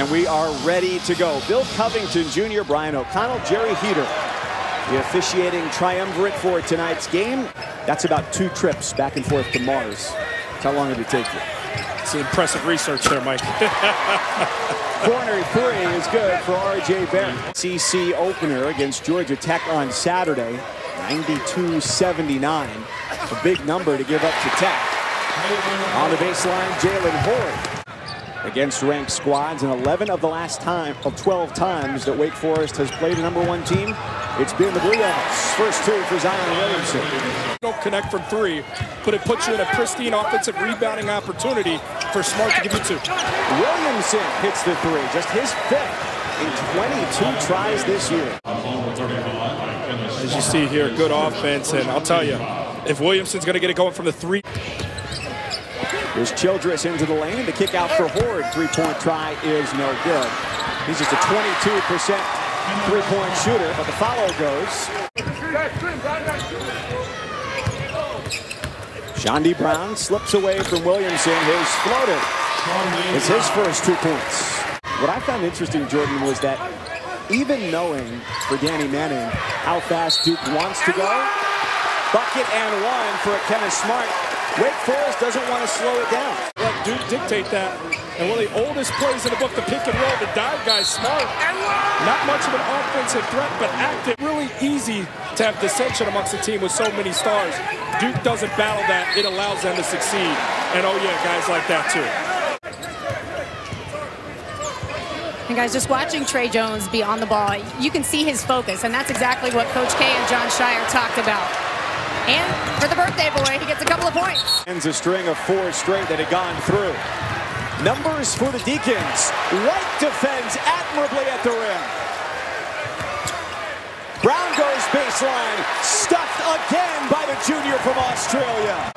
And we are ready to go. Bill Covington Jr., Brian O'Connell, Jerry Heater, the officiating triumvirate for tonight's game. That's about 2 trips back and forth to Mars. How long did it take you? It's impressive research there, Mike. Corner 3 is good for R.J. Barrett. ACC opener against Georgia Tech on Saturday, 92-79. A big number to give up to Tech. On the baseline, Jalen Horde. Against ranked squads, and 11 of the last 12 times that Wake Forest has played a #1 team, it's been the Blue Devils. First 2 for Zion Williamson. Don't connect from 3, but it puts you in a pristine offensive rebounding opportunity for Smart to give you 2. Williamson hits the 3, just his 5th in 22 tries this year. As you see here, good offense, and I'll tell you, if Williamson's going to get it going from the 3. There's Childress into the lane. The kick out for Horde. 3-point try is no good. He's just a 22% 3-point shooter, but the follow goes. Shondi Brown slips away from Williamson. His floater is his first 2 points. What I found interesting, Jordan, was that even knowing for Danny Manning how fast Duke wants to go, bucket and 1 for Kenneth Smart. Wake Forest doesn't want to slow it down. Let Duke dictate that. And one of the oldest plays in the book, the pick and roll, the dive guy, Smart. Not much of an offensive threat, but active. Really easy to have dissension amongst the team with so many stars. Duke doesn't battle that. It allows them to succeed. And oh yeah, guys like that too. And guys, just watching Trey Jones be on the ball, you can see his focus, and that's exactly what Coach K and John Shire talked about. And for the birthday boy, he gets a couple of points. Ends a string of 4 straight that had gone through. Numbers for the Deacons. White defends admirably at the rim. Brown goes baseline. Stuffed again by the junior from Australia.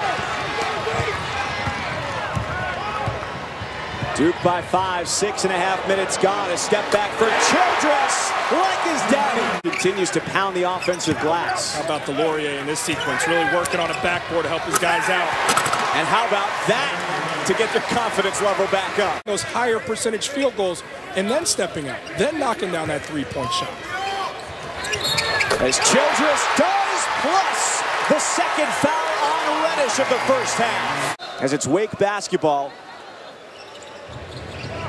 Duke by 5, 6.5 minutes gone. A step back for Childress, like his daddy. Continues to pound the offensive glass. How about Delorier in this sequence? Really working on a backboard to help his guys out. And how about that to get their confidence level back up? Those higher percentage field goals and then stepping out, then knocking down that 3-point shot. As Childress does, plus the second foul on Reddish of the first half. As it's Wake basketball.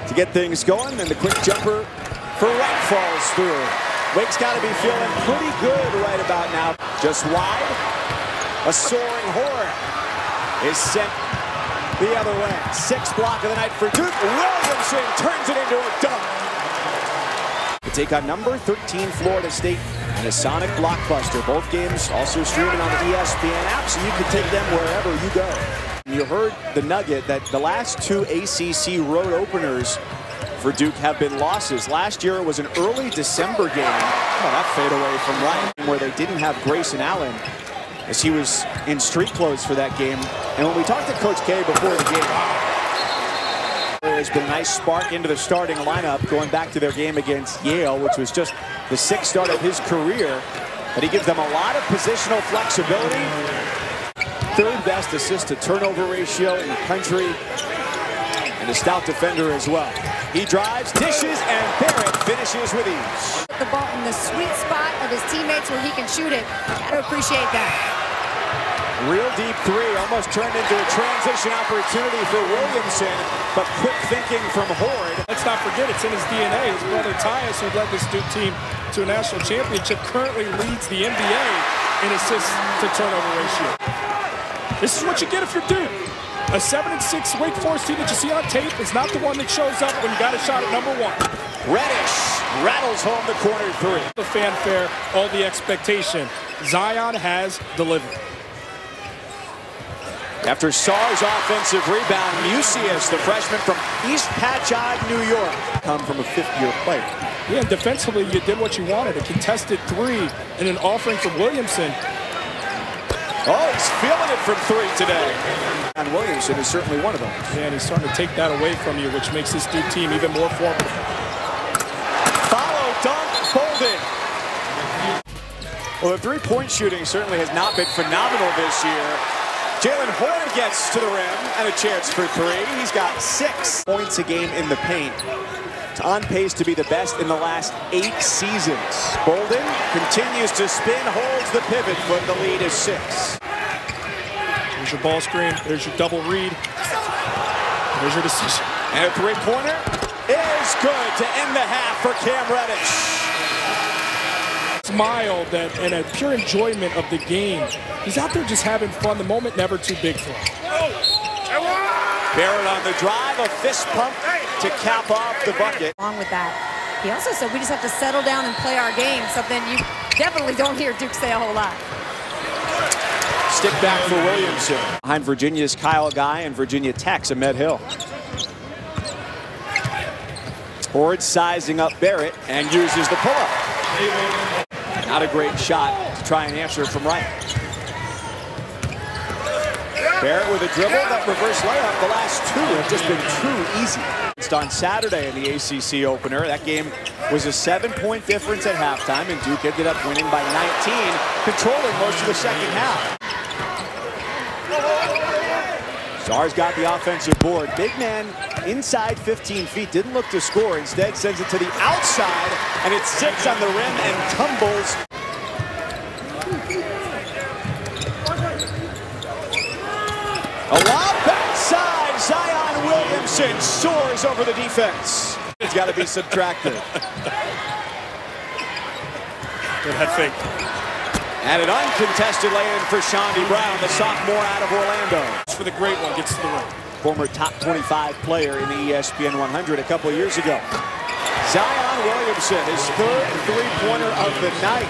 To get things going, and the quick jumper for Wright falls through. Wake's got to be feeling pretty good right about now. Just wide. A soaring Horde is sent the other way. 6th block of the night for Duke. Williamson turns it into a dunk. To take on number 13 Florida State and a Sonic blockbuster. Both games also streaming on the ESPN app, so you can take them wherever you go. You heard the nugget that the last 2 ACC road openers for Duke have been losses. Last year it was an early December game. Oh, that fadeaway from Ryan, where they didn't have Grayson Allen, as he was in street clothes for that game. And when we talked to Coach K before the game, there's been a nice spark into the starting lineup going back to their game against Yale, which was just the 6th start of his career. But he gives them a lot of positional flexibility. 3rd best assist to turnover ratio in the country, and a stout defender as well. He drives, dishes, and Barrett finishes with ease. The ball in the sweet spot of his teammates where he can shoot it. Gotta appreciate that. Real deep 3, almost turned into a transition opportunity for Williamson, but quick thinking from Horde. Let's not forget, it's in his DNA. His brother Tyus, who led this Duke team to a national championship, currently leads the NBA in assists to turnover ratio. This is what you get if you're Duke. A 7-6 Wake Forest team that you see on tape is not the one that shows up when you got a shot at number 1. Reddish rattles home the corner 3. The fanfare, all the expectation. Zion has delivered. After Sarr's offensive rebound, Musius, the freshman from East Patchogue, New York, come from a 5th-year player. Yeah, and defensively, you did what you wanted. A contested 3 and an offering from Williamson. Oh, he's feeling it from 3 today. And Williamson is certainly one of them. Yeah, and he's starting to take that away from you, which makes this Duke team even more formidable. Follow, dunk, folded. Well, the 3-point shooting certainly has not been phenomenal this year. Jalen Horde gets to the rim and a chance for 3. He's got 6 points a game in the paint. It's on pace to be the best in the last 8 seasons. Bolden continues to spin, holds the pivot foot. The lead is 6. There's your ball screen. There's your double read. There's your decision. And a three-pointer is good to end the half for Cam Reddish. Smile that and a pure enjoyment of the game. He's out there just having fun. The moment never too big for him. Barrett on the drive, a fist pump to cap off the bucket. Along with that, he also said we just have to settle down and play our game, something you definitely don't hear Duke say a whole lot. Stick back for Williamson. Behind Virginia's Kyle Guy and Virginia Tech's Ahmed Hill. Ford sizing up Barrett and uses the pull-up. Not a great shot to try and answer from right. Barrett with a dribble, that reverse layup. The last 2 have just been too easy. It's on Saturday in the ACC opener. That game was a 7-point difference at halftime, and Duke ended up winning by 19, controlling most of the second half. Czar's got the offensive board. Big man inside 15 feet, didn't look to score. Instead sends it to the outside, and it sits on the rim and tumbles. A lob backside. Zion Williamson soars over the defense. It's got to be subtracted. Good head fake. And an uncontested lay-in for Shondy Brown, the sophomore out of Orlando. For the great one, gets to the rim. Former top 25 player in the ESPN 100 a couple of years ago. Zion Williamson, his 3rd three-pointer of the night.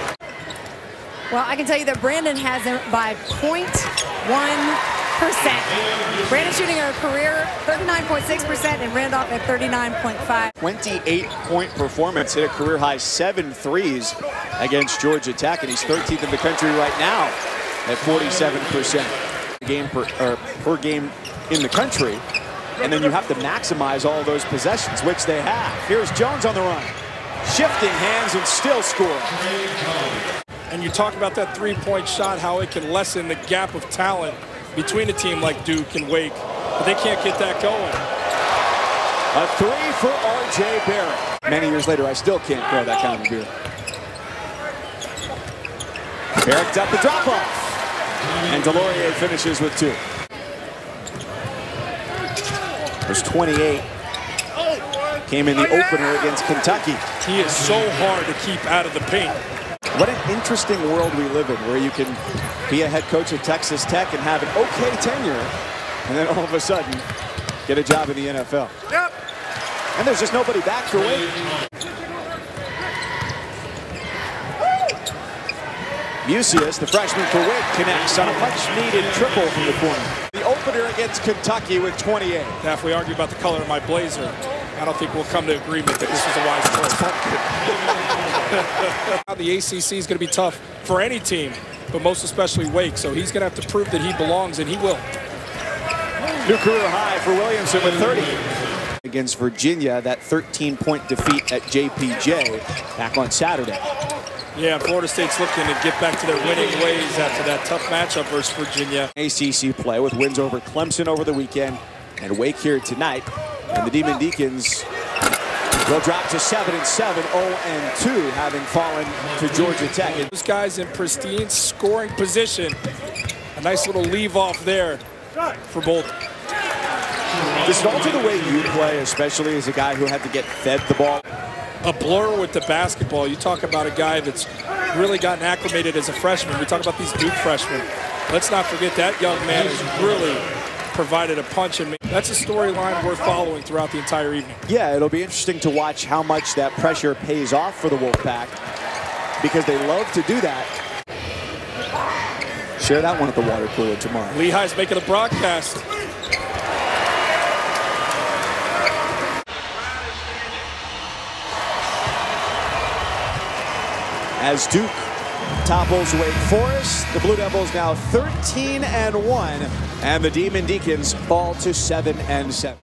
Well, I can tell you that Brandon has him by 0.1%. Brandon shooting a career 39.6% and Randolph at 39.5. 28-point performance, hit a career-high 7 threes against Georgia Tech, and he's 13th in the country right now at 47% per game in the country. And then you have to maximize all those possessions, which they have. Here's Jones on the run. Shifting hands and still scoring. And you talk about that three-point shot, how it can lessen the gap of talent between a team like Duke and Wake, but they can't get that going. A 3 for R.J. Barrett. Many years later, I still can't throw that kind of a beer. Barrett up the drop-off. And Delorier finishes with 2. There's 28. Came in the opener against Kentucky. He is so hard to keep out of the paint. What an interesting world we live in, where you can be a head coach at Texas Tech and have an okay tenure, and then all of a sudden get a job in the NFL. Yep. And there's just nobody back for Wake. Mucius, the freshman for Wake, connects on a much-needed triple from the corner. The opener against Kentucky with 28. Now, if we argue about the color of my blazer, I don't think we'll come to agreement that this was a wise choice. The ACC is going to be tough for any team, but most especially Wake, so he's going to have to prove that he belongs, and he will. New career high for Williamson with 30. Against Virginia, that 13-point defeat at JPJ back on Saturday. Yeah, Florida State's looking to get back to their winning ways after that tough matchup versus Virginia. ACC play with wins over Clemson over the weekend and Wake here tonight. And the Demon Deacons will drop to 7-7, 0-2, having fallen to Georgia Tech. Those guys in pristine scoring position. A nice little leave off there for Bolden. Does it alter the way you play, especially as a guy who had to get fed the ball? A blur with the basketball. You talk about a guy that's really gotten acclimated as a freshman. We talk about these Duke freshmen. Let's not forget that young man has really provided a punch in me. That's a storyline we're following throughout the entire evening. Yeah, it'll be interesting to watch how much that pressure pays off for the Wolfpack, because they love to do that. Share that one at the water cooler tomorrow. Lehigh's making a broadcast. As Duke topples Wake Forest, the Blue Devils now 13-1, and the Demon Deacons fall to 7-7.